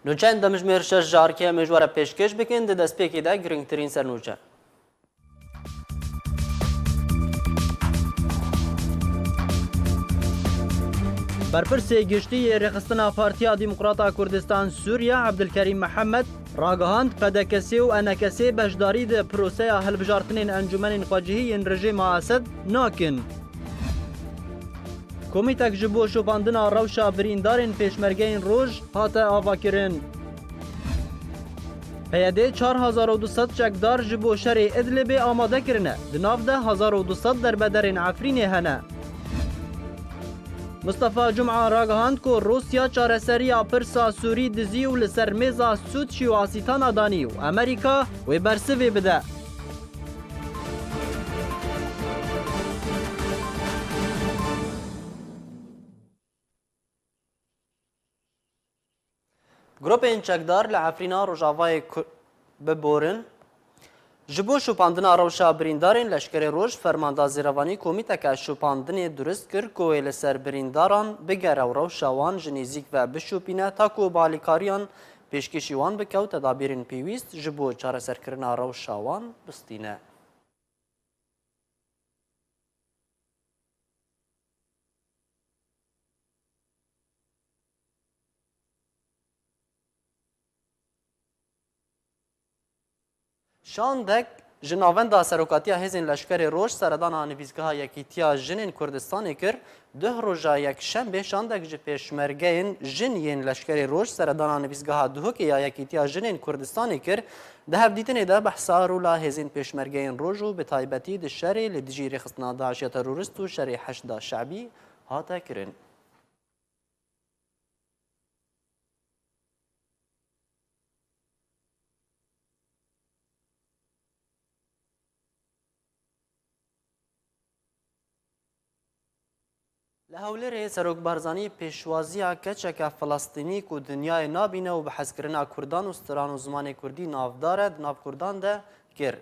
نوچند دمجمیر شش جارکه مجوره پیشکش بکن ده دستپیکی ده گرنگترین سر نوچه. برپرسی گشتی رخصتنا پارتیا دموکراتا کردستان سوریا عبدالکریم محمد راگهاند قدکسی و انکسی بشداری ده پروسه هلبجارتنین انجمن خواجهی رژیم اسد ناکن. کمیتک جبو شوپاندنا روشا بریندارین پیشمرگین روژ هات آواکرین. پیاده 4200 چکدار جبو شر ادلب آماده کرنه. دناف ده 1200 در بدرین عفرین هنه. مصطفى جمعه راگهاند کو روسیا چارەسەریya pirsa Sûrî dizî û li ser mêza sûd şîwasîtana danî û Amerîka wê bersivê bide. Grupên çekdar li Efrîna Rojavayê biborin. Ji bo şopandina rewşa birîndarên leşkerê roj fermanda zêrevanî komîteke şopandinê durist kir ku wê li ser birîndaran bigere û rewşa wan ji nêzik ve bişopîne ta ku balîkariyan pêşkêşî wan bike û tedabîrên pêwîst ji bo çareserkirina rewşa wan bistîne. Şandek ji navenda serokatiya hêzên leşkerê roj seredana nivîzgeha Yekîtiya Jinên Kurdistanê kir. Duh roja yekşembê şandek ji pêşmergeyên jin yên leşkerê roj seredana nivîzgeha Duhokê ya Yekîtiya Jinên Kurdistanê kir. Di hevdîtinê de behsa rola hêzên pêşmergeyên roj û bi taybetî di şerê li dijî rêxistina Daişiya terorîst û şerê heşda şeعبî hate kirin. Li Hewlêrê Serokbarzanî pêşwaziya keçeka Filastînî ku dinyayê nabîne û bi hezkirina Kurdan û stiran û zimanê Kurdî navdar e di nav Kurdan de kir.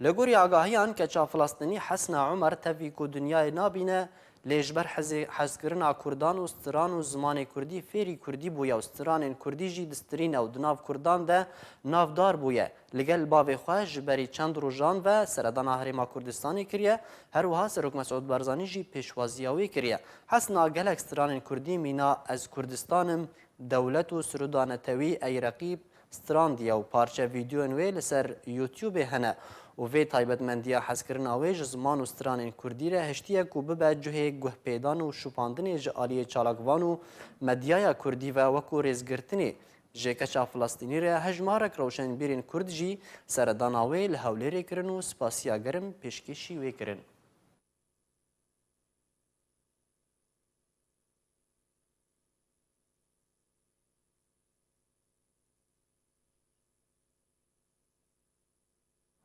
Li gorî agahiyan keça Filastînî Hesna Umer tevî ku dinyayê nabîne lê ji ber hezkirina Kurdan û stiran û zimanê Kurdî fêrî Kurdî bûye û stiranên Kurdî jî distîrîne û di nav Kurdan de navdar bûye. Li gel bavê xwe ji berî çend rojan ve seredana Herêma Kurdistanê kiriye. Her wiha Serok Mesûd Barzanî jî pêşwaziya wê kiriye. Hesna gelek stiranên Kurdî mîna Ez Kurdistanim, dewlet û siroda netewî ey reqîb strandiye û parçe vîdyoên wê li ser YouTubeê hene. û vê taybetmendiya hezkirina wê ji ziman û stiranên Kurdî re hiştiye ku bibe cihê guhpêdan û şopandinê ji aliyê çalakvan û medyaya Kurdî ve wekû rêzgirtinê ji keça Filastînî re hejmarek rewşenbîrên Kurd jî seredana wê li Hewlêrê kirin û spasiya gerim pêşkêşî wê kirin.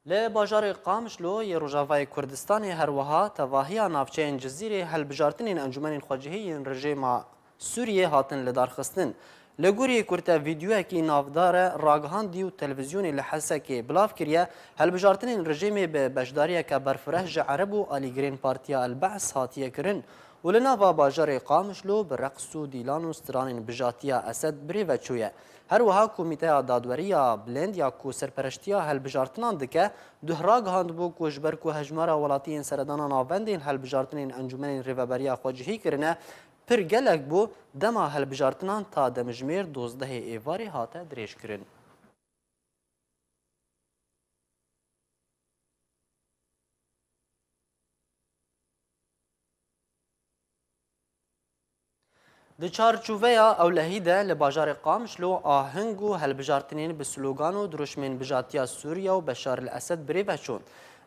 Li bajarê Qamişlo yê Rojavayê Kurdistanê her wiha tevahiya navçeyên Cizîrê helbijartinên encûmenên xwecihî yên rejîma Sûriyê hatin li darxistin. Li gorî kurte vîdyoyekî navdar e ragihandî û televîzyonê li Hesekê bilav kiriye, helbijartinên rejîmê bi beşdariyeke berfireh ji Ereb û alîgirên Partiya El-Be's hatiye kirin. û li nava bajarê Qamişlo bi reqs û dîlan û stiranên bijatiya Esed birê veçûye. Her wiha Komîteya Dadweriya Bilind ya ku serpereştiya helbijartinan dike, duh ragihandibû ku ji ber ku hejmara welatiyên seredana navendên helbijartinên encûmenên rêveberiya xwecihî kirine, pir gelek bû dema helbijartinan ta demijmêr 12 êvarê hate dirêj kirin. Di çarçûveya ewlehî de li bajarê Qamişlo ahing û helbijartinên bi slogan û dirûjmên bijatiya Sûriya û Beşar el-Esed birê veçûn.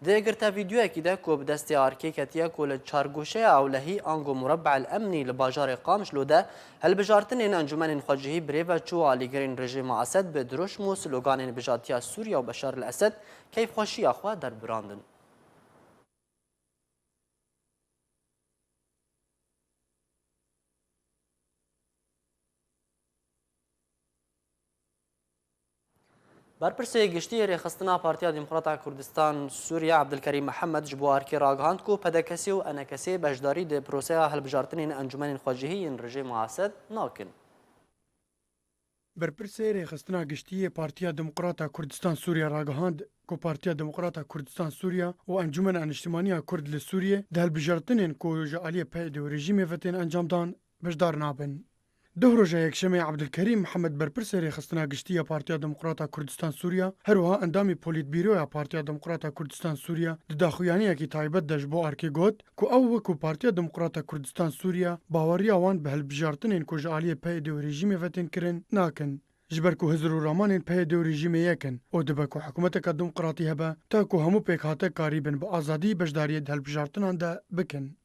Di girte vîdyoyekî de ku bi destê arkê ketiye ku li çargoşeya ewlehî ango Murebbe'el Emnî li bajarê Qamişlo de helbijartinên encûmenên xwecihî birê veçû û alîgirên rejîma Esed bi dirûjm û sloganên bijatiya Sûriya û Beşar el-Esed keyfxweşiya xwe derbirandin. برپرسê giştiyê rêxistina Partiya Demokrata Kurdistan Sûriya Abdulkerîm Mehmed ji bo arkê ragihand ku pedekesî û enekesê beşdarî di proseya hilbijartinên encûmenên xwecihî yên rejîma Esed nakin. برپرسê rêxistina giştiyê Partiya Demokrata Kurdistan Sûriya ragihand ku Partiya Demokrata Kurdistan Sûriya û Encûmena Niştimaniya Kurd li Sûriyê di hilbijartinên ku ji aliyê PYD û rejîmê ve tên encam dan bejdar nabin. Duh roja yekşemê Abdulkerîm Mihemed berpirsê rêxistina giştî ya Partiya Demokrata Kurdistan Sûriya herwiha endamê Polîtbîroya Partiya Demokrata Kurdistan Sûriya di daxuyaniyekî taybet de ji bo erkê got ku ew wekû Partiya Demokrata Kurdistan Sûriya baweriya wan bi hilbijartinên ku ji aliyê PYD û rejîmê ve tên kirin nakin. Ji ber ku hizir û ramanên PYD û rejîmê yekin û dibe ku hikûmeteka demokratî hebe ta ku hemû pêkhate karîbin bi azadî beşdariyê di hilbijartinan de bikin.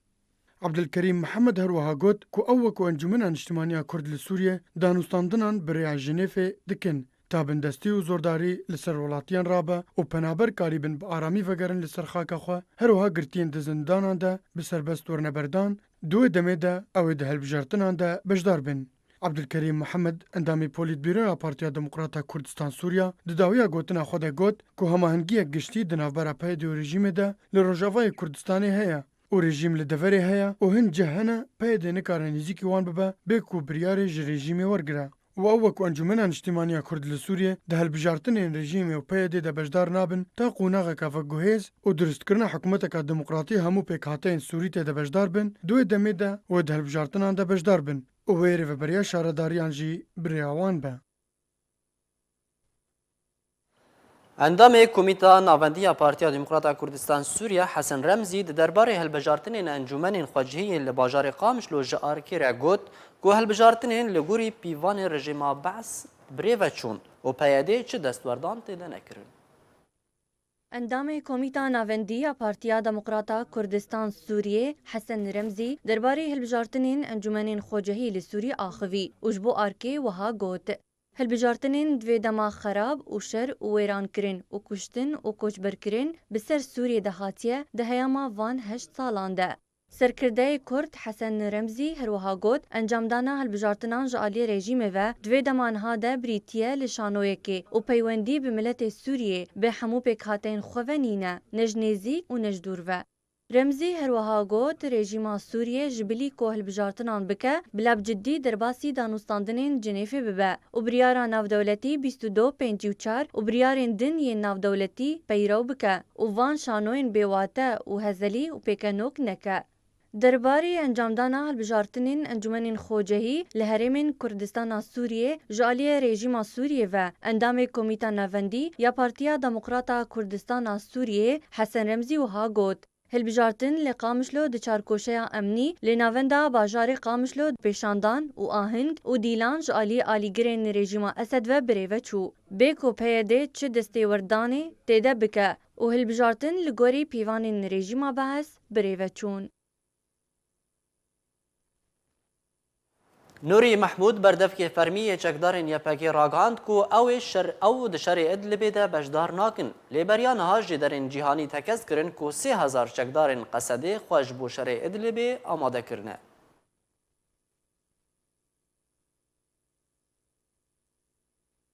Abdulkerîm Mihemed herwiha got ku ew wekû Encûmena Niştimaniya Kurd li Sûriyê danûstandinan bi rêya Jinêfê dikin ta bindestî û zordarî li ser welatiyan rabe û penaber karîbin bi aramî vegerin li ser xaka xwe herwiha girtiyên di zindanan de bi serbest werne berdan duê demê de ew ê di hilbijartinan de bejdar bin. Abdulkerîm Mihemed endamê Polîtbîroya Partiya Demokrata Kurdistan Sûriya di dawiya gotina xwe de got ku hemahengiyek giştî di navbera PYD û rejîmê de li Rojavayê Kurdistanê heye û rejîm li deverê heye û hin cih hene PYD nikare nêzîkî wan bibe bê ku biryarê ji rejîmê wergire. û ew wekû Encûmena Niştimaniya Kurd li Sûriyê di hilbijartinên rejîmê û PYD de bejdar nabin ta qûnaxeka veguhêz û durustkirina hikûmeteka demokratî hemû pêkhateyên Sûrî tê de bejdar bin duê demê de wê di hilbijartinan de bejdar bin û wê rêveberiya şaredariyan jî birêya wan be. Endamê Komîta Navendiya Partiya Demokrata Kurdistan Sûriya Hesen Remzî di derbarê hilbijartinên encûmenên xwecihiyê li bajarê Qamişlo ji arkê re got ku hilbijartinên li gorî pîvanê rejîma Be's birê ve çûn û PYD çi destwerdan tê de nekirin. Endamê Komîta Navendî ya Partiya Demokrata Kurdistan Sûriyê Hesen Remzî derbarê hilbijartinên encûmenên xwecihî li Sûrî axivî û ji bo arkê wiha got. Hilbijartinên divê dema xerab û şer û wêrankirin û kuştin û koçberkirin bi ser Sûriyê de hatiye di heyama van 8 salan de. Serkirdeyê Kurd Hesen Remzî herwiha got encamdana hilbijartinan ji aliyê rejîmê ve divê demanha de birîtiye li şanoyekê û peywendî bi miletê Sûriyê bê hemû pêkhateyên xwe ve nîne ne ji nêzîk û ne ji dûr ve. Remzî herwiha got rejîma Sûriyê ji bilî ku hilbijartinan bike bila bi ciddî derbasî danûstandinên Jinêfê bibe û biryara navdewletî 2254 û biryarên din yên navdewletî peyrew bike û van şanoyên bêwate û hezelî û pêkenok neke. Derbarê encamdana hilbijartinên encûmenên xwecihî li herêmên Kurdistana Sûriyê ji aliyê rejîma Sûriyê ve endamê Komîta Navendî ya Partiya Demokrata Kurdistana Sûriyê Hesen Remzî wiha got. Hilbijartin li Qamişlo di çarkoşeya emnî lê navenda bajarê Qamişlo pêşandan û ahing û dîlan ji aliyê alîgirên rejîma Esed ve birê ve çû. Bê ku PYD çi destêwerdanê tê de bike û hilbijartin li gorî pîvanên rejîma Be's birê ve çûn. Nurî Mehmûd berdevkê fermî çekdarên YPG ragihand ku ew di şerê Idlibê de bejdar nakin. Lêberiya niha ji derên cîhanî tekez kirin ku 3000 çekdarên Qesedê xwe ji bo şerê Idlibê amade kirine.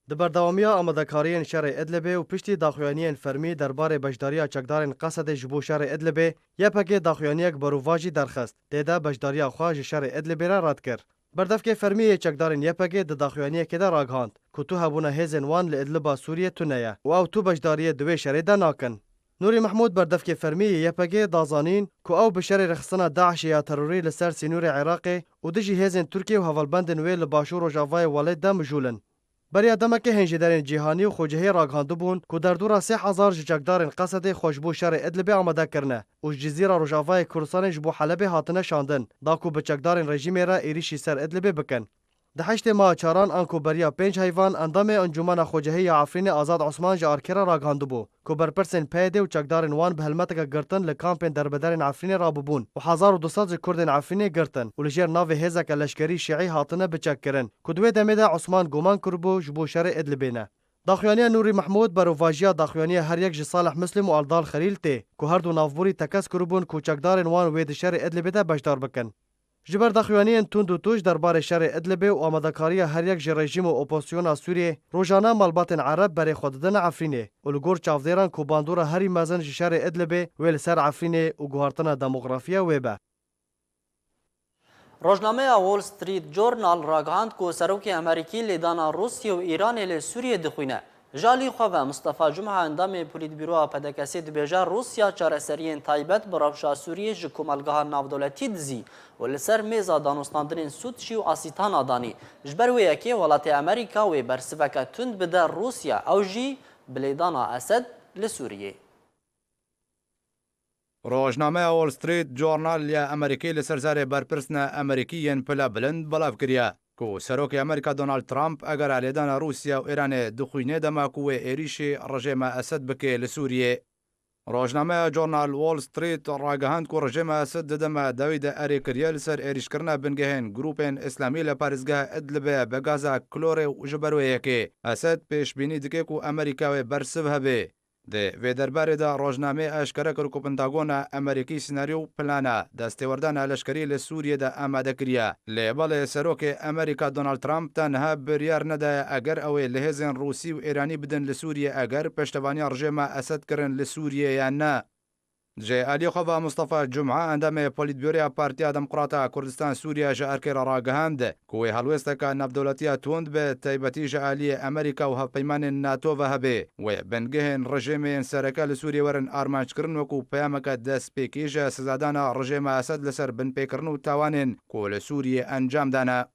Di berdewamiya amadekariyên şerê Idlibê û piştî daxuyaniyên fermî derbarê bejdariya çekdarên Qesedê ji bo şerê Idlibê YPG daxuyaniyek berûva jî derxist. Tê de bejdariya xwe ji şerê Idlibê re red kir. Berdevkê fermiyê çekdarên YPG di daxuyaniyekê de ragihand ku tu hebûna hêzên wan li Idliba Sûriyê tune ye û ew tu bejdariyê di wê şerê de nakin. Nurî Mehmûd berdevkê fermiyê YPG dazanîn ku ew bi şerê rexistina Daişê ya terorî li ser sînûrê Iraqê û di jî hêzên Tirkiye û hevalbendên wê li başûr Rojavayê Welêt de mijûlin. Beriya demekê hênjêderên cîhanî û xwecihî ragihandibûn ku derdora 3000 ji çekdarên Qesedê xwe ji bo şerê Idlibê amade kirine û ji cizîra Rojavayê Kurdistanê ji bo Helebê hatine şandin da ku bi çekdarên rejîmê re êrişî ser Idlibê bikin. Di heştê maha çaran an ku beriya 5 heyvan endamê Encûmena Xwecihî ya Efrînê Azad Osman ji arkê re ragihandibû ku berpirsên PYD û çekdarên wan bi helmeteka girtin li kampên derbederên Efrînê rabûbûn û 1200 ji Kurdên Efrînê girtin û li jêr navê hêzeka leşkerî şîî hatine biçekkirin ku di wê demê de Osman goman kiribû ji bo şerê Idlibê ne. Daxuyaniya Nurî Mehmûd berûvajiya daxuyaniya her yek ji Salih Muslim û Aldal Xelîl tê ku her du navborî tekez kiribûn ku çekdarên wan wê di şerê Idlibê de bejdar bikin. Ji ber daxuyaniyên tund û tuj derbarê şerê Idlibê û amadekariya her yek ji rejîm û opozisyona Sûriyê rojane malbatên Ereb berê xwe didin Efrînê û li gor çavdêran ku bandora herî mezin ji şerê Idlibê wê li ser Efrînê û guhartina demografiya wê be. روزنامه وول ستریت جورنال راگهاند کو سروک امریکی لیدانا روسیه و ایران لی سوریه دخوینه. جالی خواه مصطفی جمعه اندام پولیت بیرو پدکسی دبیجه روسیا چارەسەریên تایبەت bi rewşa Sûriyê ji komelgeha navdewletî dizî û li ser mêza danûstandinên Sûd û asîtana danî. Ji ber wê yekê welatê Amerîka wê bersiveka tund bide Rûsya ew jî bi lêdana Esed li Sûriyê. روزنامه وول ستریت جورنال یا امریکی لسر زار برپرسنا امریکیین پلا بلند بلاف کریا کو سروک امریکا دونالد ترامپ اگر علیدان روسیا و ایران دخوینه دما کوه ایریش رژیم اسد بکه لسوریه. روزنامه جورنال وول ستریت راگهاند کو رژیم اسد دما داوید اری کریا لسر ایریش کرنا بنگهن گروپین اسلامی لپارزگاه ادلب بگازا کلور و جبرویه که اسد پیش بینی دکه کو امریکا و برسو هبه. ده و درباره دا روزنامه اشکره کرد که پنتاگون امریکی سناریو پلانا دستوردن لشکری لسوریه دا آماده کریه. لیبال سروک امریکا دونالد ترامپ تنها بریار نده اگر اوی لحظن روسی و ایرانی بدن لسوریه اگر پشتوانی رژیم اسد کرن لسوریه یا نه. جه علی خواه مصطفی جمعه اندام پولیت بیوری پارتیا دموکراتا کردستان سوریه جه ارکر راگهاند کوی هلوسته که نفدولتی توند به تایبتی جه علی امریکا و هفپیمان ناتو و هبه و بنگهن رژیم سرکه لسوریه ورن آرمانچ کرن وکو پیامک دست پیکی جه سزادان رژیم اسد لسر بن پیکرن و تاوانین کو لسوریه انجام دانه.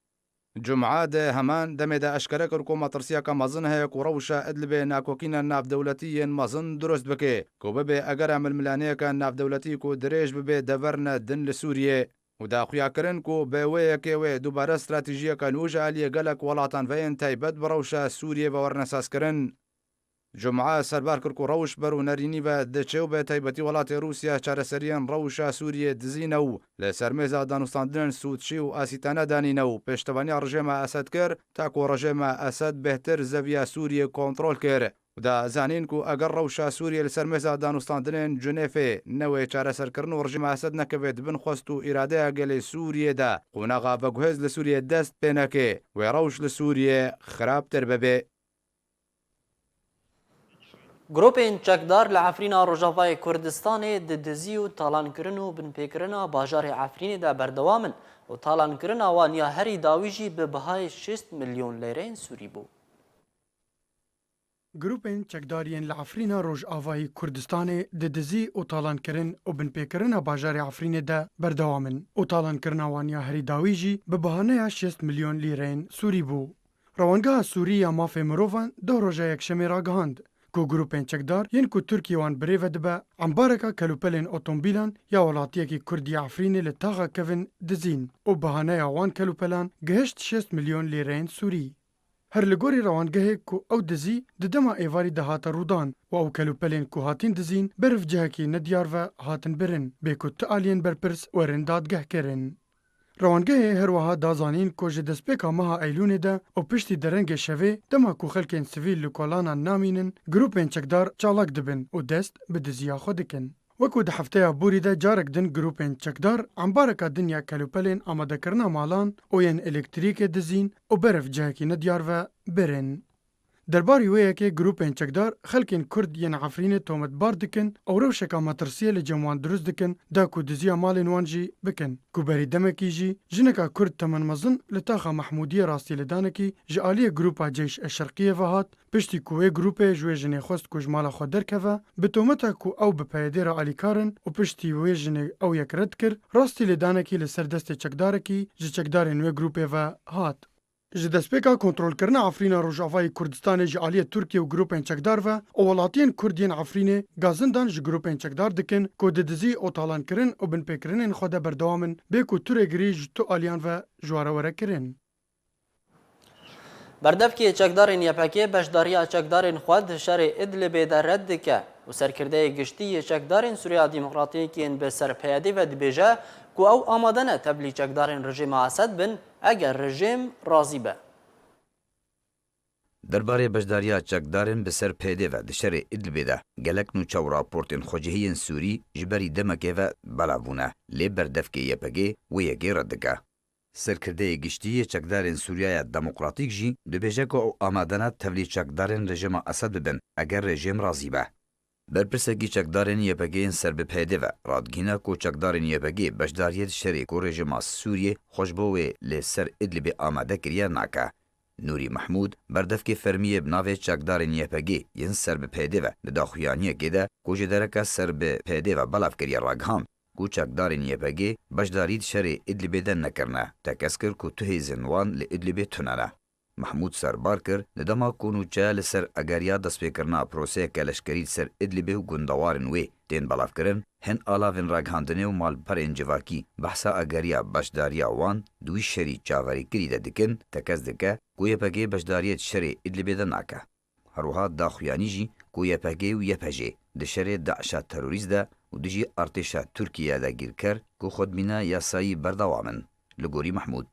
جمعه ده همان دمه ده اشکره کرد که مطرسیه که مزن هیا که روشا ادل به ناکوکین ناف دولتی مزن درست بکه که ببه اگر عمل ملانیه که ناف دولتی که دریج ببه دورن دن لسوریه و دا خویا کرن که به وی که وی دوباره استراتیجیه که نوش علیه گلک ولاتان وین تایبت بروشا سوریه ورنساس کرن. جمعه سربار کرد که روش برو نرینی و دچو به تایبتی ولات روسیا چارەسەریان روشا سوریه دزینو لسرمیزا دانوستاندن سودشی و آسیتانه دانینو پشتوانی رژیم اسد کر تا که رژیم اسد بهتر زویا سوریه کنترل کر و دا زانین که اگر روشا سوریه لسرمیزا دانوستاندن جنیفه نوی چارەسەر کرن و رژیم اسد نکوید بن خواست و اراده اگل سوریه دا قوناغا بگوهز لسوریه دست پینکه و روش لسوریه خراب تر ببه. گروپین چکدار لعفرینا روجاوای کردستان ددزی و تالان کرن و بنپیکرنا باجار عفرین دا بردوامن و تالان کرنا وانیا هری داویجی به بهای 6 میلیون لیرین سوری بو. گروپین چکدارین لعفرینا روجاوای کردستان ددزی و تالان کرن و بنپیکرنا باجار عفرین دا بردوامن و تالان کرنا وانیا هری داویجی به بهانه 6 میلیون لیرین سوری بو. روانگاه سوریه مافی مروفان دو روژه یکشمی راگهاند کو گروپین چکدار ین کو ترکیه وان بریو دبه عمبارکا کلوپلین اوتومبیلان یا ولاتیه کی کردی عفرینی لتاغا کفن دزین و بهانه وان کلوپلان گهشت 6 میلیون لیرین سوری. هر لگوری روانگهه کو او دزی ددما ایواری دهات رودان و او کلوپلین کو هاتین دزین برف جهکی ندیار و هاتن برن بیکو تعالین برپرس ورن دادگه کرن. روانگه هر وها دازانین کو جه دسپیکا مها ایلونه ده او پشتی درنگ شوه دما کو خلکین سویل لکولانا نامینن گروپین چکدار چالاک دبن و دست به دزیا خودکن. وکو ده هفته بوری ده جارک دن گروپین چکدار عمبارکا دنیا کلوپلین آماده کرنا مالان او ین الکتریک دزین او برف جهکی ندیار و برن. درباری ویه که گروپین چکدار خلکین کرد ین عفرین تومت بار دکن او روشکا مطرسیه لجموان دروز دکن دا کو دزیا مالین وانجی بکن. کو بری دمکی جی جنکا کرد تمن مزن لتاخا محمودیه راستی لدانکی جعالی گروپا جیش الشرقیه وهات پشتی کوه گروپه جوی جنه خواست کو جمالا خود درکوه به تومتا کو او به پیدیر علی کارن و پشتی وی جنه او یک رد کر راستی لدانکی لسر دست چکدارکی جی چکدارین وی گروپه و هات. ji destpêka kontrolkirina Efrîna Rojavayê Kurdistanê ji aliyê Tirkiye û grupên çekdar ve û welatiyên Kurd yên Efrînê gazindan ji grupên çekdar dikin ku di dizî û talankirin û binpêkirinên xwe de berdewam in bê ku tûrêgirî ji tu aliyan ve jwarewere kirin. بردفکی چکدارین یپکی بشداریا چکدارین خود شر ادلب در رد دکه و سرکرده گشتی چکدارین سوریه دموکراتیکین به سرپیادی و دبیجه کو او آمادنه تبلی چکدارین رژیم اسد بن اگر رژیم راضی به. درباره بشداریا چکدارن به سر پیده و دشر ادلب ده گلک نو چاو راپورتین خوجهین سوری جبری دمکه و بلاوونه لی بردفکی یپکی و یکی ردکه. سرکرده گشتی چکدارن سوریه دموکراتیک جی دبیجه که او آمادنه تبلی چکدارن رژیم اسد ببن اگر رژیم راضی به. برپرسێکی چەکدارên یەکێن سەر bi pêdê ve radgîna ku çekdarên yekê beşdariyê şerê ku rejima Sûriyê xweş bo wê lê ser Idlibê amade kiriye nake. Nûrî Mehmûd berdevkê fermiyê bi navê çekdarên YPG yên ser bi pêdê ve li daxuyaniyekê de ku ji dereka ser bi pêdê ve belav kiriye ragihan ku çekdarên YPG beşdarî şerê Idlibê de nekirine te kes kir ku tu hêzên wan li Idlibê tunene. Mahmûd serbar kir li dema ku nûçe li ser egeriya destpêkirina proseyeke leşkerî ser Idlibê û gundewarên wê tên belavkirin hin alavên ragihandinê û malperên civakî behsa egeriya beşdariya wan di wî şerî çaverîkirî de dikin te kes dike ku YPG beşdariyê şerê Idlibê de nake. Herwiha daxuyanî jî ku YPG û YPJ di şerê Daişa terorîst de û di jî artêşa Tirkiye de gîrker ku xwedbîna yasayî berdewam in. Li gorî Mehmûd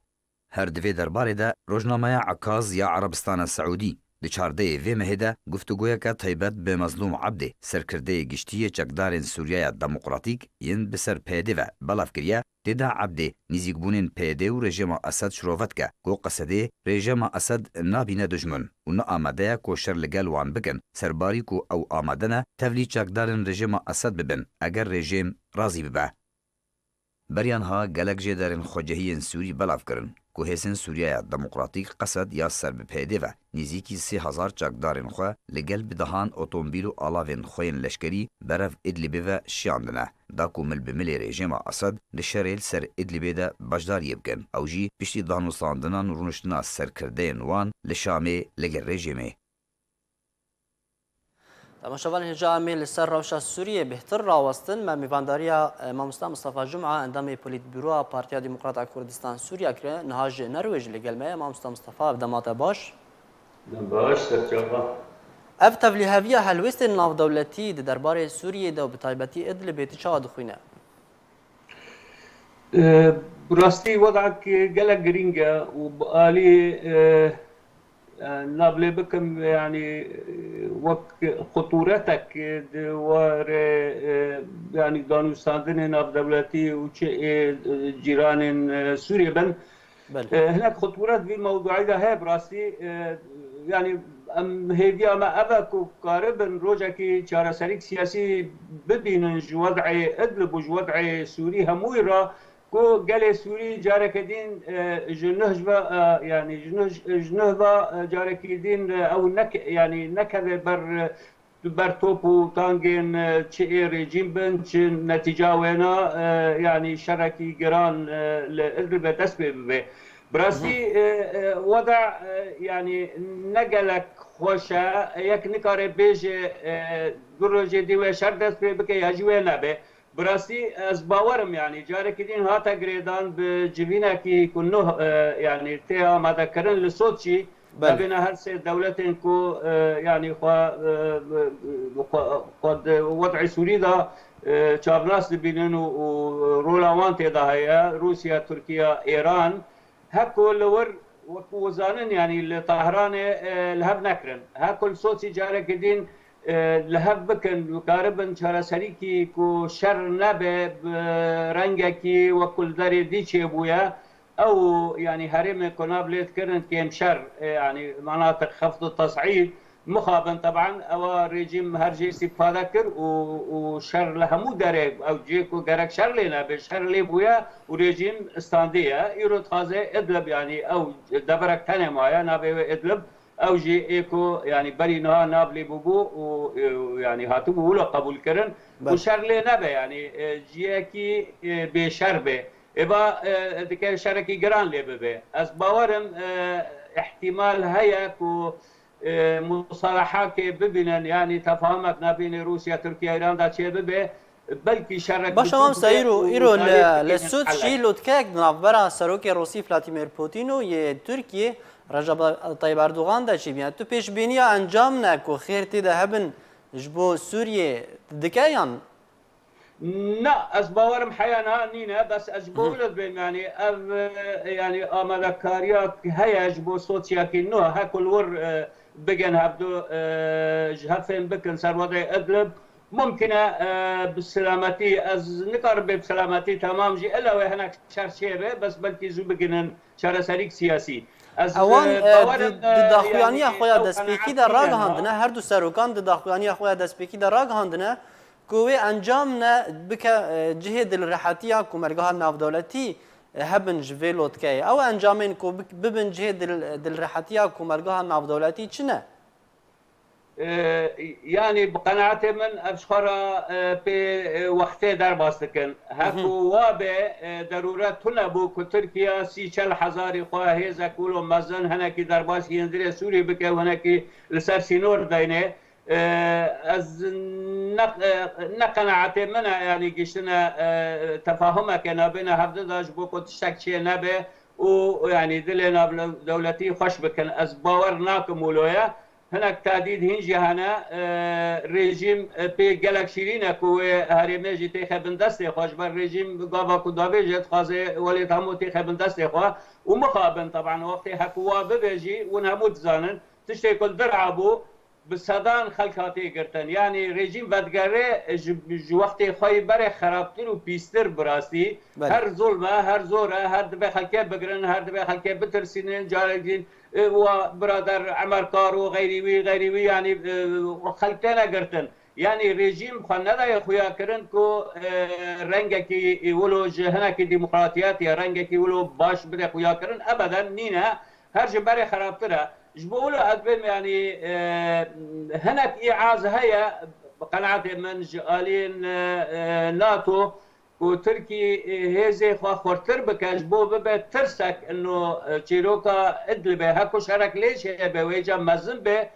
her divê derbarê de rojnameya Ekaz ya Erebistana Seûdî di çardeyê vê mehê de guftuguyeke taybet bi Mezlûm Ebdê serkirdeyê giştiyê çekdarên Sûriya Demokratîk yên bi ser pêdê ve belav kiriye têda Ebdê nîzîkbûnên pêdê û rejima Esed şirovet ke ku Qesedê rejima Esed nabîne dijmin û neamade ye ku şer li gel wan bikin serbarî ku ew amade ne tevlî çekdarên rejima Esed bibin eger rejim razî bibe. Beriyan ha gelek jê derên xwecehiyên Sûrî belav kirin ku hêsên Sûriya Demokratîk Qesed ya ser bi pêdê ve nîzîkî 3000 çekdarên xwe li gel bidehan otomobîl û alavên xwe yên leşkerî berev Idlibê ve şiyandine da ku mil bi milê rejima Esed li şerê ser Idlibê de beşdariyê bikin ew jî piştî danûstandinan û rûniştina serkirdeyên wan li Şamê li gel rejimê. تماشاوان هجا امی لسر روشا سوریه بهتر راوستن ما میوانداریا ماموستا مصطفی جمعه اندام پولیت بیرو پارتیا دموکرات کردستان سوریه کره نهاج نروژ لگل ما ماموستا مصطفی بدمات باش سرچاوا اف تبلیغاوی هلوست ناو دولتی د دربار سوریه د بتایبتی ادلب چا دخوینه براستی وضعك قلق جرينجا وبقالي نابلي بكم يعني وقت خطورتك دوار يعني دانوستاندن ناف دولتي وجيران سوريا بن هناك خطورات في الموضوع ده هي براسي يعني هيدي اما اباكو قاربا روجاكي شارسريك سياسي ببين وضع ادلب ووضع سوري همويرا کو گل سوری جارکدین جنهجبا يعني جنهبا جارکدین او نك يعني نكذا بر توپو تانگين چه رژیم بن چه نتیجه وینا يعني شرکی گران لادلب دست به براسي وضع يعني نقلك خوشا يك نكاري بيجي دروجي دي وشر دست بك يجوينا به براسي از باورم يعني جاركدين هاتا جريدان بجبينا كي كنه يعني تيا ما ذكرن لصوتشي بين هالسي دولتين كو يعني قد وضع سوري دا شابناس بينن ورولاوان تيدا هي روسيا تركيا ايران هكو لور وزانن يعني لطهران لهب نكرن هكو صوتي جاركدين لهب بکن وقاربن چارەسەریکی کو شەر نەبێ ڕەنگێکی وەکول دەرێ دیچێ بووە ئەو يعني هەرێمێ کۆنابلێت کردن کێم شەر يعني مناطق خفض التصعيد مخابن طبعا ئەوە رێژیم هەرجێ استیفادە کرد و شەر لە هەموو دەرێ ئەو جێک و گەرەک شەر لێ نەبێ شەر لێ بووە و رێژیم ئستاندەیە ئیرۆ تازێ ئیدلب يعني ئەو دەبەرەک تەنێ وایە نابێوێ ئیدلب او جي ايكو يعني برينا نابلي بوبو ويعني هاتو ولا قبول كرن وشر لي نبه يعني جيكي بشربه ابا ديك شركي جران لي ببه از باورم احتمال هيا كو مصالحات ببنن يعني تفاهمات ما بين روسيا تركيا ايران دا شي ببه بلكي شرك باش هم سايرو ايرو لسوت شي لوتكاك نافبرا سروكي روسي فلاديمير بوتين و تركيا رجب طيب اردوغان دا چی بیان تو پیش بینی انجام نکو خیر تی ده هبن جبو سوریه دکایان لا از باورم حیانا نینا بس از بولد بین يعني آماده کاریات هیا جبو سوتیا کی نو هکل ور بگن هبدو جهفن بکن سر وضع ادلب ممكنه بالسلامتي از نقرب بسلامتي تمام جي الا وهناك شرشيبه بس بلكي زو بگنن شرسريك سياسي اوان دداخویانی خویا دسپیکی در راگ هاندنه هر دو سروکان دداخویانی خویا دسپیکی در راگ هاندنه کوی انجام نه بک جهه دل راحتیا کومرگاه ناف دولتی هبن جویلوت کی او انجامین کو ببن جهه دل راحتیا کومرگاه ناف دولتی چنه يعني بقناعتي من أبشخرة بوقتي در باستكن هكو وابه ضرورة تنبو كتركيا 30,000 خواه هيزا كولو مزن هناكي در باس يندري سوري بكي وهناكي لسر سينور داينه از نقناعتي منها يعني قشتنا تفاهمك نابنا هفده داش بو كتشتك شي نبه ويعني دلنا دولتي خوش بكن از باور ناكم ولويا هناك تعديد هنجي هنا ريجيم بي جالك شيرين كو هرمي جي تخبن دستي خوش بر ريجيم غابا كو دابي جت خازي ولي تامو تخبن دستي خو ومخابن طبعا وقت حكوا ببيجي ونموت زانن تشتي كل درعبو بصدان خلقاتي قرتن يعني ريجيم بدگره وقت خوي بره خرابتر و بيستر براسي هر ظلمه هر زوره هر دبي خلقه بگرن هر دبي خلقه بترسينين جارجين وبرادر عمر كار وغيري يعني خلقتنا قرتن يعني ريجيم خندا يا خويا كرن كو رنگك يولو هناك ديمقراطيات يا رنگك يولو باش بده خويا كرن ابدا نينا هر جبر خرابتره جبولو ادبم يعني هناك اعاز هيا بقناعتي من جالين ناتو وتركي هيزي خورتر بكاش بو ببه ترسك انه تشيروكا ادلبه هكو شارك ليش هي بويجا مزن به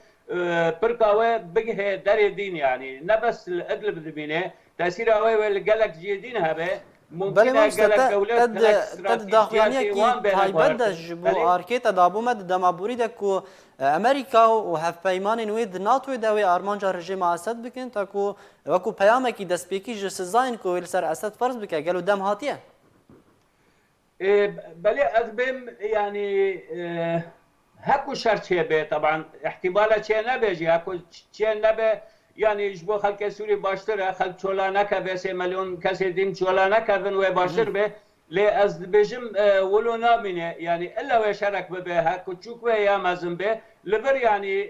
بركاوي بقه داري دين يعني نبس الادلب دبينه تاثير اوي والقلق جيدين هبه بله مستتا تد داخلانیه کی تایبت جبو آرکیت دابو مد دمابوری دکو امریکا و هف پیمان نوید ناتو دوی آرمانجا رژیم اسد بکن تا کو وکو پیامه کی دسپیکی جسزاین کو سر اسد فرض بکه گلو دم هاتیه بله ادبم يعني هكو شرط به طبعا احتمالا چه نبيجي هكو چه نبه يعني يجبو خلق سوري باشتر خلق چولا نكبه 3 مليون كسي ديم چولا نكبن و باشتر به لي از بجم ولو نامنه يعني الا وشارك به هكو چوك و يا مازن به لبر يعني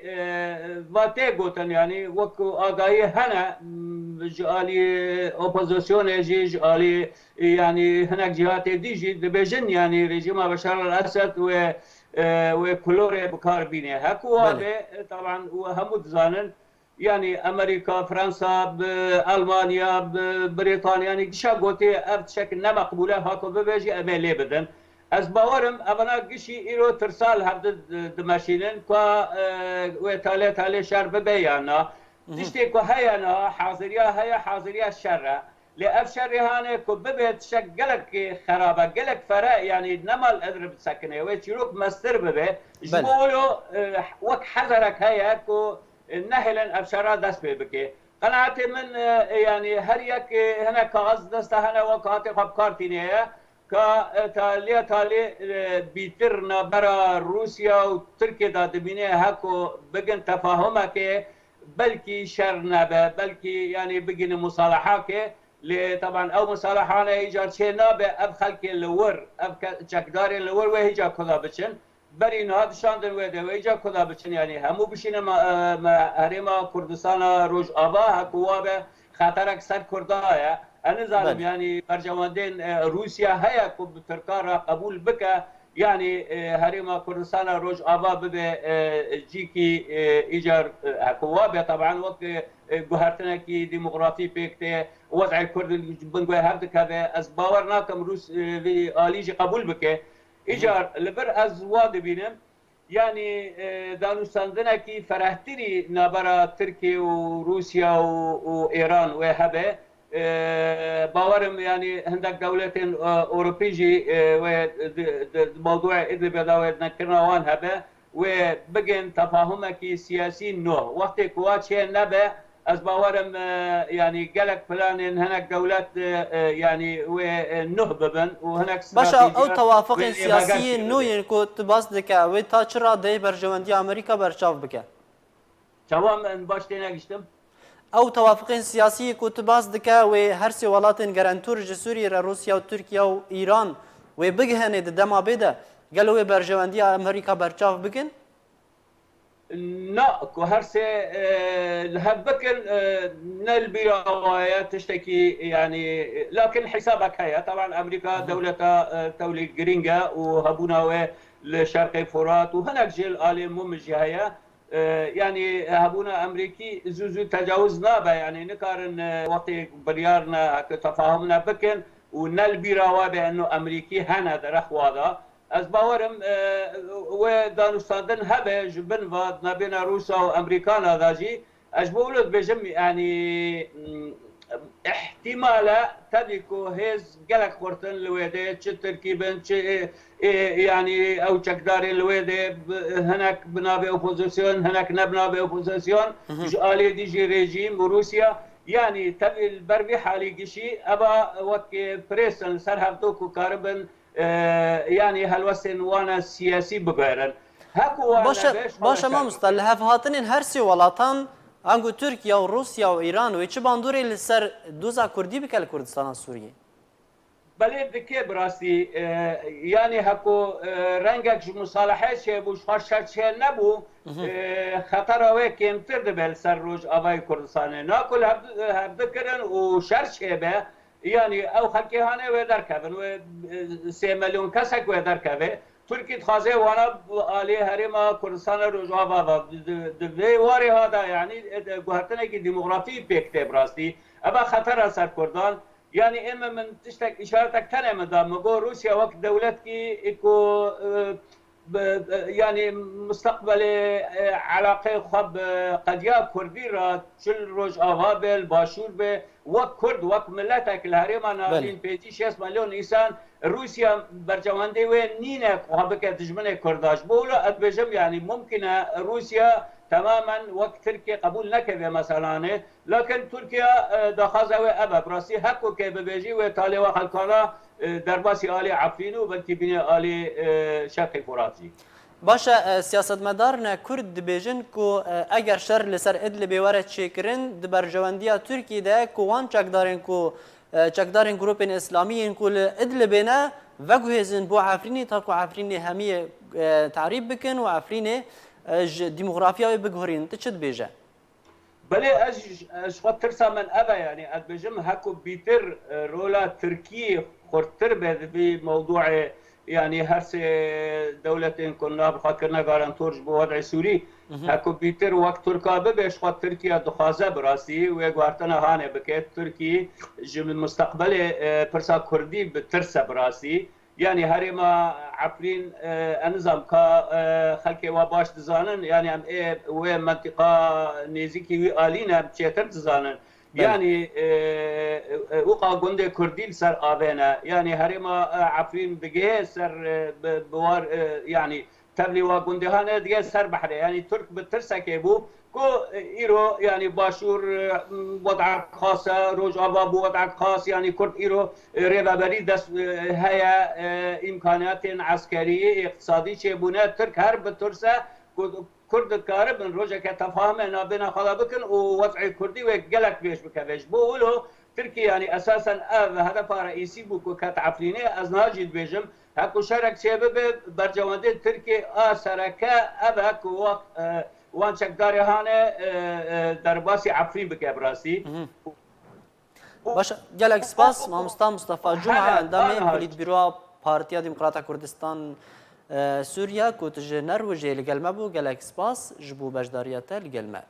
واتي گوتن يعني وكو آگاهي هنا جالي اوبوزيسيون جالي يعني هناك جهات ديجي بجن يعني رجيم بشار الاسد و كلوري بكار بينه هكو هذا طبعا وهم زانن يعني امريكا فرنسا المانيا بريطانيا يعني شاغوتي بشكل لا مقبوله هاكو بيجي امالي بدن از باورم ابنا قشي ايرو ترسال هبد دماشينن كا وتالي شر ببيانا تشتي كو هيانا حاضريا هيا حاضريا الشر لاف شر هانه كو ببيت شقلك خرابه قلك فراء يعني نمال اضرب سكنه ويشروك مستر ببه جبولو وك حذرك هيا كو نهلا ابشارا دست بكي قناعتي من يعني هر يك هنا كاغز دست هنا وكاتي خب كارتينيه تالي بيترنا برا روسيا وتركيا دادبينه هكو بقن تفاهمك بلكي شرنبه بلكي يعني بقن مصالحاك طبعا او مصالحانه ايجار شينابه اب خلق اللور اب چکدار اللور وهيجا كذا بچن برین ها دشاندن و دویجا کدا بچن یعنی همو بشینه هریما کردستان روج آبا هکوا به خطر اکثر کردها انا ظالم يعني برجواندين روسيا هيا كوب تركارا قبول بك يعني هريما كردستان روج آبا ببه جيكي ايجار هكوا طبعا وقت جهرتنا كي ديموغرافي بيكته وضع الكرد بنقول هردك هذا از باورناكم روس آليجي قبول بك ایجار لبر از واد بینم یعنی دانستاندنه کی فرهتری نبرا ترکیه و روسیا و ایران و هبه باورم يعني هندك دولة أوروبية وموضوع إدلب داود نكرنا وان هبه وبقين تفاهمك سياسي نوع وقت كوات شيء نبه از باورم يعني قالك فلان هناك دولات يعني ونهببن وهناك باشا او توافق سياسي نوين كنت باس دكا وتا چرا دي برجواندي امريكا برچاف بك تمام باش تناقشتم او توافق سياسي كنت باس دكا و هر سي ولاتن گارانتور سوريا روسيا وتركيا وايران وبغهن دما بيدا گەل وێ بەرژەوەندی ئەمریکا بەرچاو بکەن؟ لا هرسه هب بكن نلبي تشتكي يعني لكن حسابك هيا طبعا امريكا دولة تولي جرينجا وهبونا لشرق فرات وهناك جيل آلي ممجي هيا يعني هبونا امريكي زوزو تجاوز نابا يعني نكارن وقت بريارنا تفاهمنا بكن ونلبي روابع انه امريكي هنا درخ واضح از باورم و دانستاندن هبه جبن و نبین روسا و امریکا ناداجی اش بقولت بجم يعني احتمالا تديكو هز قلق خورتن لويدي تش تركيبن تش يعني او تشكداري لويدي هناك بنابي اوبوزيسيون هناك نبنابي اوبوزيسيون آلي ديجي ريجيم وروسيا يعني تبي البربي حالي قشي ابا وك بريسن سرهبتوكو كاربن يعني هلوسن وانا سياسي بغيرن هكو باشا ما مستل هف هاتنين هرسي ولاتان انگو تركيا و روسيا و ايران و چه باندوري لسر دوزا كردي بكال كردستان سوريا بله دكي براسي يعني هكو رنگك مصالحه شي بوش خرشت شي نبو خطر وي كمتر دبل سر روج ابای كردستان ناكل هبدكرن و شرش به يعني او خلقي هانه و دركبن و 3 مليون كسك و دركبه تركي تخازي وانا علي هرما كردستان روجابا دبي واري هذا يعني قهرتنا كي ديموغرافي بيكتي براستي ابا خطر سر كردان يعني اما من تشتك اشارتك تنه مدام مقول روسيا وقت دولتكي اكو يعني مستقبل علاقه خب قضيه كردي را شل روج اوابل باشور به وك كرد وك ملتك الهريمه نالين بيجي 6 مليون انسان روسيا برجواندي وين نينك وهبك تجمنه كرداش بولا اتبجم يعني ممكن روسيا تماما وقت تركيا قبول نكبه مثلا لكن تركيا دخازه ابا براسي حقو كي بيجي وتالي وخلقانا درباسي آلي عفرينو بلكي بني آلي شرق فراتي باشا سیاستمدارنا کرد دبیجن کو اگر شر لسر ادلب واره چیکرین دبرجواندیا ترکی ده کو وان چکدارن گروپین اسلامی کو ادلب نه و گوهزن بو عفرینی تا کو عفرینی همی تعریف بکن و عفرینی ديموغرافيا بجهرين تشد بيجا بلي اش ترسى من ابا يعني ادبجم هكو بيتر رولا تركي خرتر في موضوع يعني هرس دولتين كنا بخاطرنا غارانتورج بوضع سوري هكو بيتر وقت تركا ببيش خاطر تركيا دخازه براسي ويغوارتنا هانه بكيت تركي جم المستقبل برسا كردي بترسى براسي يعني هرما عفرين انظام كا خلقي وباش تزانن يعني ام ايه و منطقه نيزيكي وي الينا بتشتر تزانن يعني وقع گنده كردي سر آبنا يعني هرما عفرين بجه سر بوار يعني تبلي وگنده هانه دگه سر بحره يعني ترك بترسكه بو كو ايرو يعني باشور وضع خاصه روج ابا وضع خاص يعني كرد ايرو ريبابري دس هيا امكانيات عسكريه اقتصادي شبونه ترك هر بترسه كرد كارب من روجا كتفاهم انا بنا خلا بكن ووضع كردي وقلك بيش بكبش بقولوا تركيا يعني اساسا هدف رئيسي بو كتعفريني از ناجد بيجم هكو شارك سبب برجواندي تركيا سركه ابك وان شكداري هانه درباسي عفرين بك براسي باش جالك سباس مصطفى جمعه اندامي كليت بيرو بارتيا ديمقراطية كردستان سوريا كوت نرويجي لقلمه بو جالك سباس جبو بجدارياته لقلمه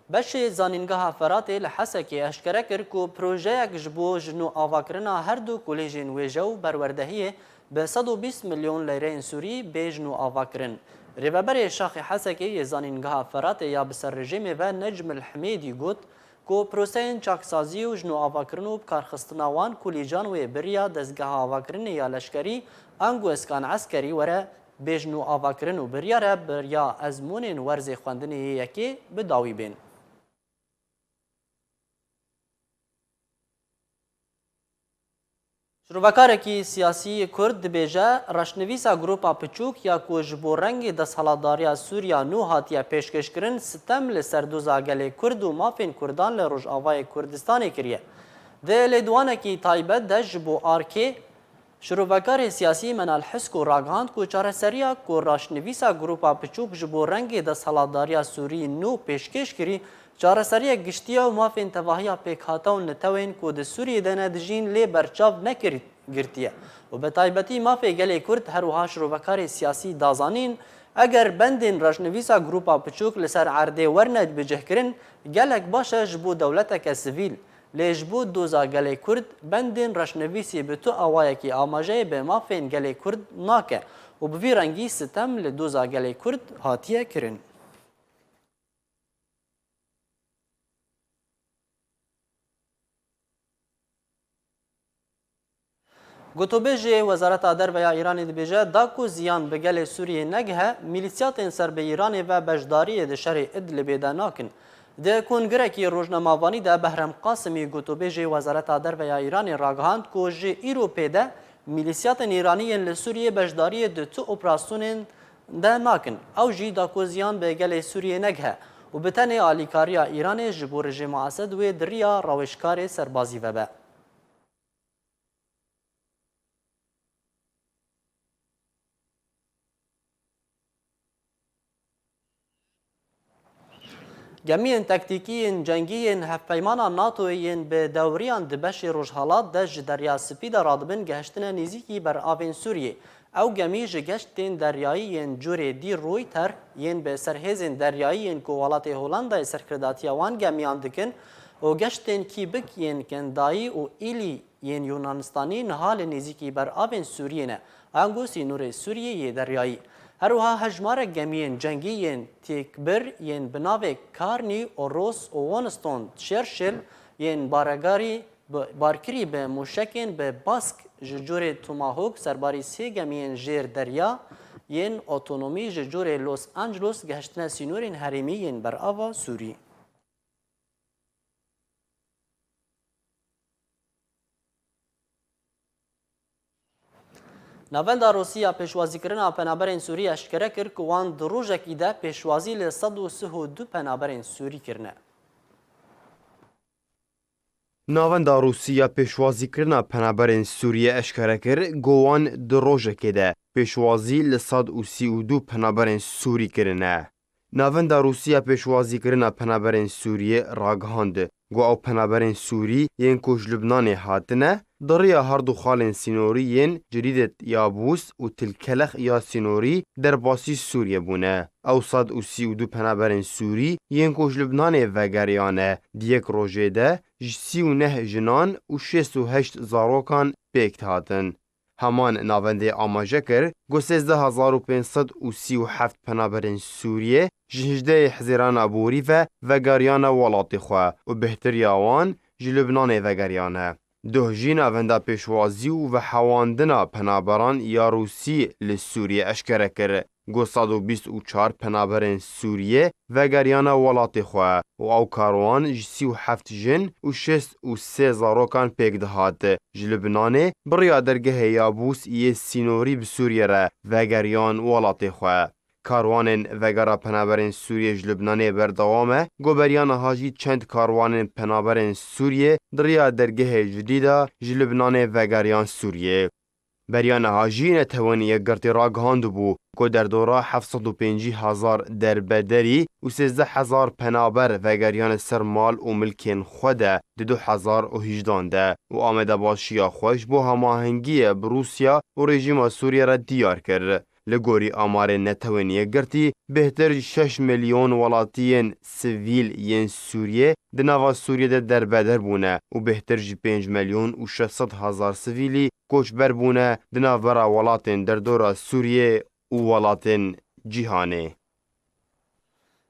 باش زانينغها فراتي لحسكي اشكرا كركو بروجيك جبو جنو افاكرنا هردو كوليجين ويجو بروردهيه ب 120 مليون ليره سوري بجنو افاكرن ريبابري شاخي حسكي يزانينغها فراتي يا بسر رژیم و نجم الحميدي قوت کو پروسین چاکسازی و جنو آواکرنو بکارخستنا وان کولیجان و بریا دزگاه آواکرنی یا لشکری انگو اسکان عسکری وره بجنو آواکرنو بریا را بریا ازمونین ورزی خواندنی یکی بداوی بین. شروبکارکی سیاسی کرد دبیجه رشنویسا گروپا پچوک یا کو جبو رنگ دستهالتداری سوریا نو هاتیه پیشکش کرن ستم لسردوزا گل کرد و مافین کردان لروجاوای کردستان کریه. ده لیدوانکی تایبت ده جبو آرکی شروعکار سیاسی منال حسک و راگهاند کو چارەسەریya ku raşnivîsa grupa piçûk ji bo rengê desthilatdariya Sûrî nû pêşkêş kirî, çarəseriya giştiya û mafên tevahiya pêkhata û netewên ku di Sûriyê de ne dijîn lê berçav girtiye. û bi taybetî mafê gelê Kurd her wiha şrovekarê siyasî dazanîn eger bendên raşnivîsa grupa piçûk li ser erdê werne bicihkirin, gelek baş e ji bo dewleteke sivîl. Lê ji bo doza gelê Kurd, bendên reşnivîsî bi tu awayekî amajeyê bi mafên gelê Kurd nake û bi vî rengî sitem li doza gelê Kurd hatiye kirin. Gotobêjê Wezareta Derveya Îranê dibêje da ku ziyan bi gelê Sûriyê negihe, mîlîsyatên ser bi Îranê ve beşdariyê di şerê Idlibê de nakin. Di Kongrekî Rojnamavanî de Behrem Qasimî gotobêjê Wezareta Derveya Îranê ragihand ku ji Îropê de mîlîsyatên Îranîyên li Sûriyê beşdariyê di tu operasyonên de nakin. Ew jî da ku ziyan bi gelê Sûriyê negihe û bi tenê alîkariya Îranê ji bo rejima Esed wê di riya rawêşkarê serbazî vebe. Gemiyên tektîkî cengî hevpeymana NATOyên bi dewriyan di beşê rojhilat de ji derya Spî de radibin gehiştina nêzîkî ber avên Sûriyê. Ew gemî ji geştên deryayî yên curê dîr Reuters yên bi serhêzên deryayî yên ku welatê Holandayê serkirdatiya wan gemiyan dikin û geştên kîbik yên Kendayî û Îlî yên Yunanistanî niha li nêzîkî ber avên Sûriyê ne, ango sînorê Sûriyê yê deryayî. Her wiha hejmarek gemiyên cengî yên têkbir yên bi navê Karnî, Oros û Woniston Churchill yên barkirî bi mûşekên bi Bask ji curê Tomahawk serbarî sê gemiyên jêr derya yên otonomî ji curê Los Angeles gehiştine sînorên herêmî yên berava Sûrî. Navenda Rûsya pêşwazîkirina penaberên Sûrî eşkere kir ku wan di rojekî de pêşwazî li 132 penaberên Sûrî kirine. Navenda Rûsya pêşwazîkirina penaberên Sûriyê eşkere kir ku wan di rojekê de pêşwazî li 132 penaberên Sûrî kirine. Navenda Rûsya pêşwazîkirina penaberên Sûriyê ragihand ku ew penaberên Sûrî yên ku ji Lubnanê hatine, di rêya her du xalên sînorî yên Cirîdet Yabûs û Tilkelex ya sînorî derbasî Sûriye bûne. Ew 132 penaberên Sûrî yên ku ji Lubnanê vegeriyane, di yek rojê de ji 39 jinan û 68 zarokan pêk hatin. Heman navendê amaje kir ku 13537 penaberên Sûriyê ji hijdeyê hezêrana borî ve vegeriyane welatê xwe û bêhtiriya wan ji Lubnanê vegeriyane. Duh jî navenda pêşwazî û vehewandina penaberan ya Rûsî li Sûriyê eşkere kir ku 124 penaberên Sûriyê vegeriyane welatê xwe û ew karwan ji 37 jin û 63 zarokan pêk dihat. Ji Lubnanê biriya dergehê Yabûs yê sînorî bi Sûriye re vegeriyan welatê xwe. Karwanên vegera penaberên Sûriyê ji Lubnanê berdewam e, goberiya niha jî çend karwanên penaberên Sûriyê di rêya dergehê jidî de ji Lubnanê vegeriyan Sûriyê. Beriya niha jî netewên yekgirtî ragihandibû ku derdora 750,000 derbederî û 13,000 penaber vegeriyan ser mal û milkên xwe de di 2018 de û amadebaşiya xwe ji bo hemahengiyê bi Rûsya û rejîma Sûriye re diyar kir. Li gorî amarên netewên yekgirtî, bêhtir ji 6 milyon welatiyên sivîl yên Sûriyê di nava Sûriyê de derbeder bûne û bêhtir ji 5 milyon û 600,000 sivîlî koçber bûne di navbera welatên derdora Sûriyê û welatên cîhanê.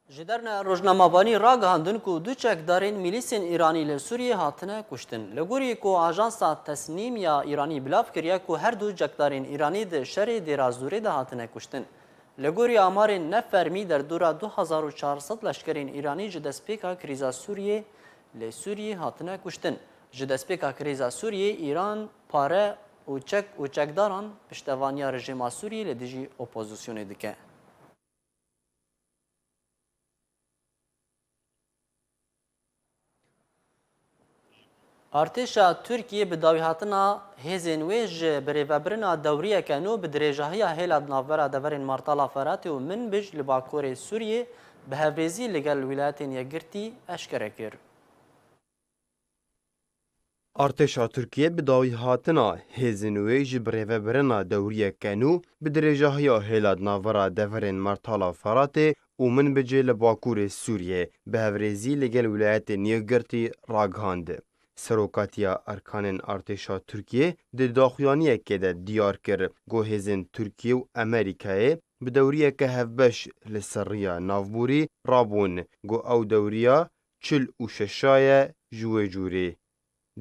Ji derna rojnamavanî ragihandin ku du çekdarên mîlîsên Îranî li Sûriyê hatine kuştin. Li gorî ku ajansa Tesnîm ya Îranî bilav kiriye ku her du cekdarên Îranî di şerê Dêrazûrê de hatine kuştin. Li gorî amarên nefermî derdora 2400 leşkerên Îranî ji destpêka krîza Sûriyê li Sûriyê hatine kuştin. Ji destpêka krîza Sûriyê Îran pare û çekdaran piştevaniya rejima Sûriyê li dijî opozisyonê dike. ارتشا ترکیه به داوی هاتنا هێزên wê ji birêvebirina dewriyeke nû bi dirêjahiya hêla navbera deverên Martala Feratê û Minbij li Bakurê Sûriyê bi hevrêzî li gel wilayetên yekgirtî eşkere kir. Artêşa Tirkiye bi dawî hatina hêzên wê ji birêvebirina dewriyeke nû bi dirêjahiya hêla navbera deverên Martala Feratê û Minbijê li Bakurê Sûriyê bi hevrêzî li gel wilayetên yekgirtî ragihand. Serokatiya erkanên artêşa Tirkiye di daxuyaniyekê de diyar kir got hêzên Tirkiye û Amerîkayê bi dewriyeke hevbeş li ser rêya navbûrî rabûn got ew dewriya çil û şeşaye ji wê cûrê.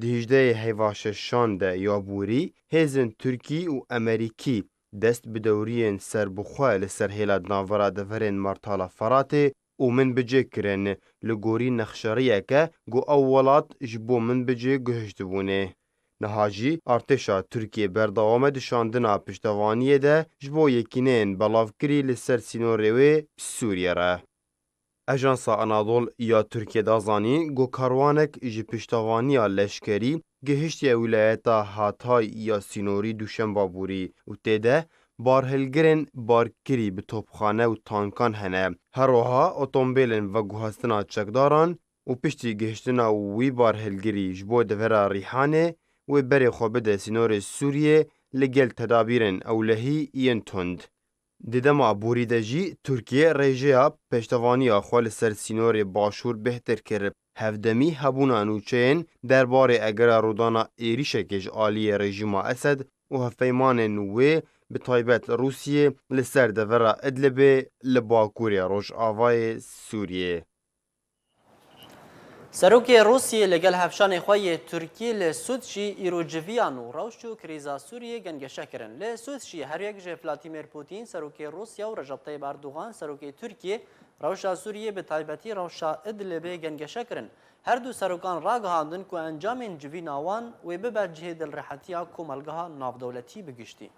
Di hîjdeyê hêva şeşan de ya bûrî hêzên Tirkî û Amerîkî dest bi dewriyên serbixwe li ser hêla navbera deverên Martala Feratê û Minbijê kirin li gorî nexşeriyeke got ew welat ji bo Minbijê gihîşt bûne. Niha jî artêşa Tirkiye berdewam e dişandina piştevaniyê de ji bo yekîneyên belavkirî li ser sînorê wê Sûriye re. Ajansa Anadol ya Tirkiye da zanî got karwanek ji piştevaniya leşkerî gihîştiye wilayeta Hatay ya sînorî duşemba bûrî û tê de barhilgirên barkirî bi topxane û tankan hene. Her wiha otomobîlên veguhestina çekdaran û piştî gihîştina wî barhilgirî ji bo devera Rîhanê wê berê xwe bide sînorê Sûriyê li gel tedabîrên ewlehî yên tund. Di dema borî de jî Tirkiye rêjeya pêştevaniya xwe li ser sînorê başûr bêhtir kir. Hevdemî hebûna nûçeyên derbarê egera rodana êrişekê ji aliyê rejîma Esed û hevpeymanên wê bi taybet Rûsyê li ser devera Idlibê li Bakurê Rojavayê Sûriyê. Serokê Rûsyê li gel hevşanê xwe yê Tirkî li Sûd jî îrojiviyan û rewş û krîza Sûriyê gengeşe kirin. Li Sûd jî her yek ji Vladimir Putin, serokê Rûsya û Recep Tayyip Erdogan, serokê Tirkiye, rewşa Sûriyê bi taybetî rewşa Idlibê gengeşe kirin. Her du serokan ragihandin ku encamên civîna wan wê bibe cihê dilrihetiya komelgeha navdewletî bigiştî.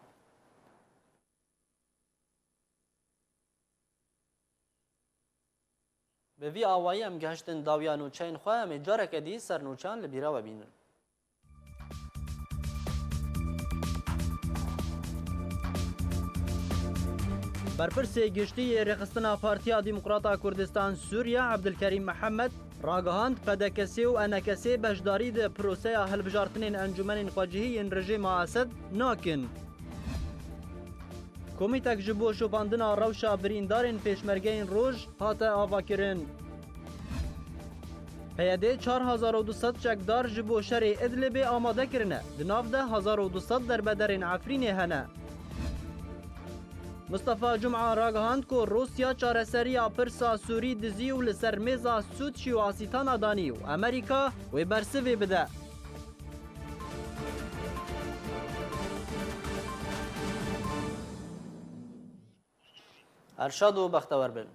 Bi vî awayî em gihiştin dawiya nûçeyên xwe em ê careke dî ser nûçan li bîra we bînin. Berpirsê giştî rêxistina Partiya Demokrata Kurdistan Sûriya Ebdilkerîm Mihemed ragihand pedekesê û enekesê beşdarî di proseya hilbijartinên encûmenên xwecihî yên rejîma Esed nakin. Komîtek ji bo şopandina rewşa birîndarên pêşmergeyên roj hate avakirin. Peyedê 4200 çekdar ji bo şerê Idlibê amade kirine. Di nav de 1200 derbederên Efrînê hene. Mustafa Cum'a ragihand ku Rusya çareseriya pirsa Sûrî dizî û li ser mêza Sûd jî wasîtana danî û Amerîka wê bersivê bide. Erşad û bextewer bin.